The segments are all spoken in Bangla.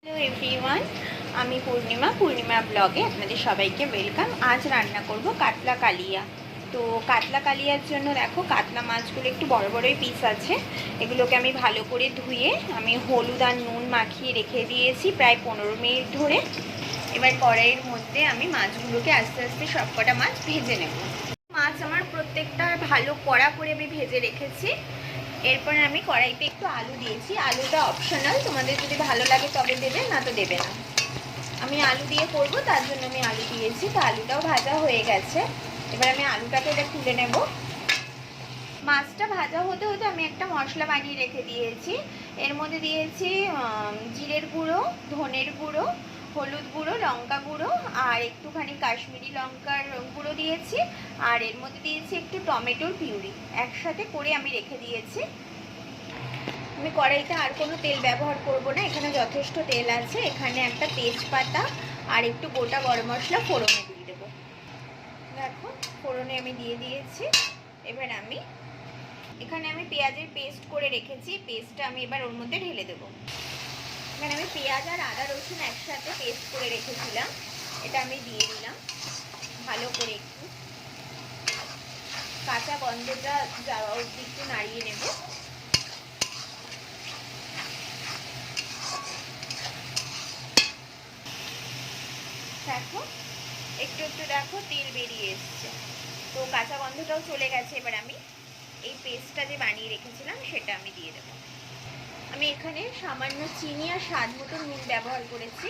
হ্যালো এভরিওয়ান, আমি পূর্ণিমা ব্লগে আপনাদের সবাইকে ওয়েলকাম। আজ রান্না করব কাতলা কালিয়া। তো কাতলা কালিয়ার জন্য দেখো কাতলা মাছগুলো একটু বড় বড়ই পিস আছে। এগুলোকে আমি ভালো করে ধুয়ে আমি হলুদ আর নুন মাখিয়ে রেখে দিয়েছি প্রায় 15 মিনিট ধরে। এবার কড়াইয়ের মধ্যে আমি মাছগুলোকে আস্তে আস্তে সবকটা মাছ ভেজে নেব। মাছ আমার প্রত্যেকটা ভালো কড়া করে আমি ভেজে রেখেছি। এরপর আমি কড়াইতে একটু আলু দিয়েছি। আলুটা অপশনাল, তোমাদের যদি ভালো লাগে তবে দেবে, না তো দেবে না। আমি আলু দিয়ে করবো, তার জন্য আমি আলু দিয়েছি। তো আলুটাও ভাজা হয়ে গেছে। এবার আমি আলুটাকে এটা তুলে নেব। মাছটা ভাজা হতে হতে আমি একটা মশলা বানিয়ে রেখে দিয়েছি। এর মধ্যে দিয়েছি জিরের গুঁড়ো, ধনের গুঁড়ো, হলুদ গুঁড়ো, লঙ্কা গুঁড়ো আর একটুখানি কাশ্মীরি লঙ্কার গুঁড়ো দিয়েছি। আর এর মধ্যে দিয়েছি একটু টমেটোর পিউরি। একসাথে করে আমি রেখে দিয়েছি। আমি কড়াইতে আর কোনো তেল ব্যবহার করব না, এখানে যথেষ্ট তেল আছে। এখানে একটা তেজপাতা আর একটু গোটা গরম মশলা ফোড়নে দিয়ে দেবো। দেখো ফোড়নে আমি দিয়ে দিয়েছি। এবার আমি এখানে পেঁয়াজের পেস্ট করে রেখেছি, পেস্টটা আমি এবার ওর মধ্যে ঢেলে দেবো। এখানে আমি পেঁয়াজ আর আদা রসুন একসাথে পেস্ট করে রেখেছিলাম, এটা আমি দিয়ে দিলাম। ভালো করে একটু কাঁচা গন্ধটা যাওয়া অবধি একটু নাড়িয়ে নেব। দেখো একটু একটু দেখো তেল বেরিয়ে এসছে, তো কাঁচা গন্ধটাও চলে গেছে। এবার আমি এই পেস্টটা যে বানিয়ে রেখেছিলাম সেটা আমি দিয়ে দেবো। আমি এখানে সামান্য চিনি আর স্বাদ মতো নুন ব্যবহার করেছি।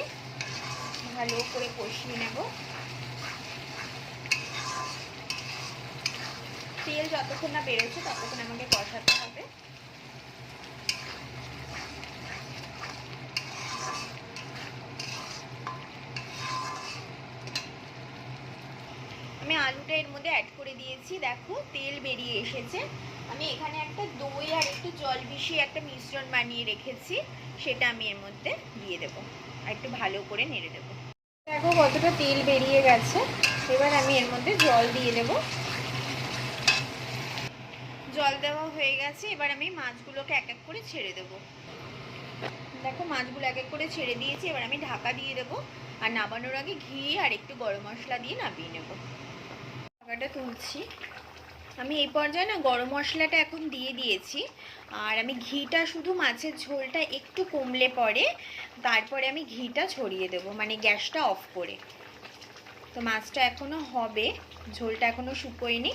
ভালো করে কষিয়ে নেব। তেল যতক্ষণ না বেরোচ্ছে ততক্ষণ আমাকে কষাতে হবে। আমি আলুটা এর মধ্যে অ্যাড করে দিয়েছি। দেখো তেল বেরিয়ে এসেছে। আমি এখানে একটা দই আর একটু জল মিশিয়ে একটা মিশ্রণ বানিয়ে রেখেছি, সেটা আমি এর মধ্যে দিয়ে দেবো আর একটু ভালো করে নেড়ে দেবো। দেখো কতটা তেল বেরিয়ে গেছে। এবার আমি এর মধ্যে জল দিয়ে দেব। জল দেওয়া হয়ে গেছে। এবার আমি মাছগুলোকে এক এক করে ছেড়ে দেব। দেখো মাছগুলো এক এক করে ছেড়ে দিয়েছি। এবার আমি ঢাকা দিয়ে দেবো আর নামানোর আগে ঘি আর একটু গরম মশলা দিয়ে নামিয়ে নেব। ঢাকাটা তুলছি। আমি এই পর্যায়ে না গরম মশলাটা এখন দিয়ে দিয়েছি। আর আমি ঘিটা শুধু মাছের ঝোলটা একটু কমলে পরে তারপরে আমি ঘিটা ছড়িয়ে দেবো, মানে গ্যাসটা অফ করে। তো মাছটা এখনো হবে, ঝোলটা এখনো শুকোয়নি।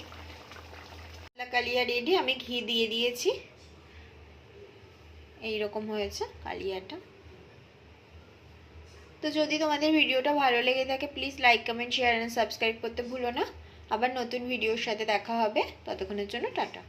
কালিয়া রেডি। আমি ঘি দিয়ে দিয়েছি, এই রকম হয়েছে কালিয়াটা। তো যদি তোমাদের ভিডিওটা ভালো লেগে থাকে please like comment share and subscribe করতে ভুলো না। আবার নতুন ভিডিওর সাথে দেখা হবে, ততক্ষণের জন্য টাটা।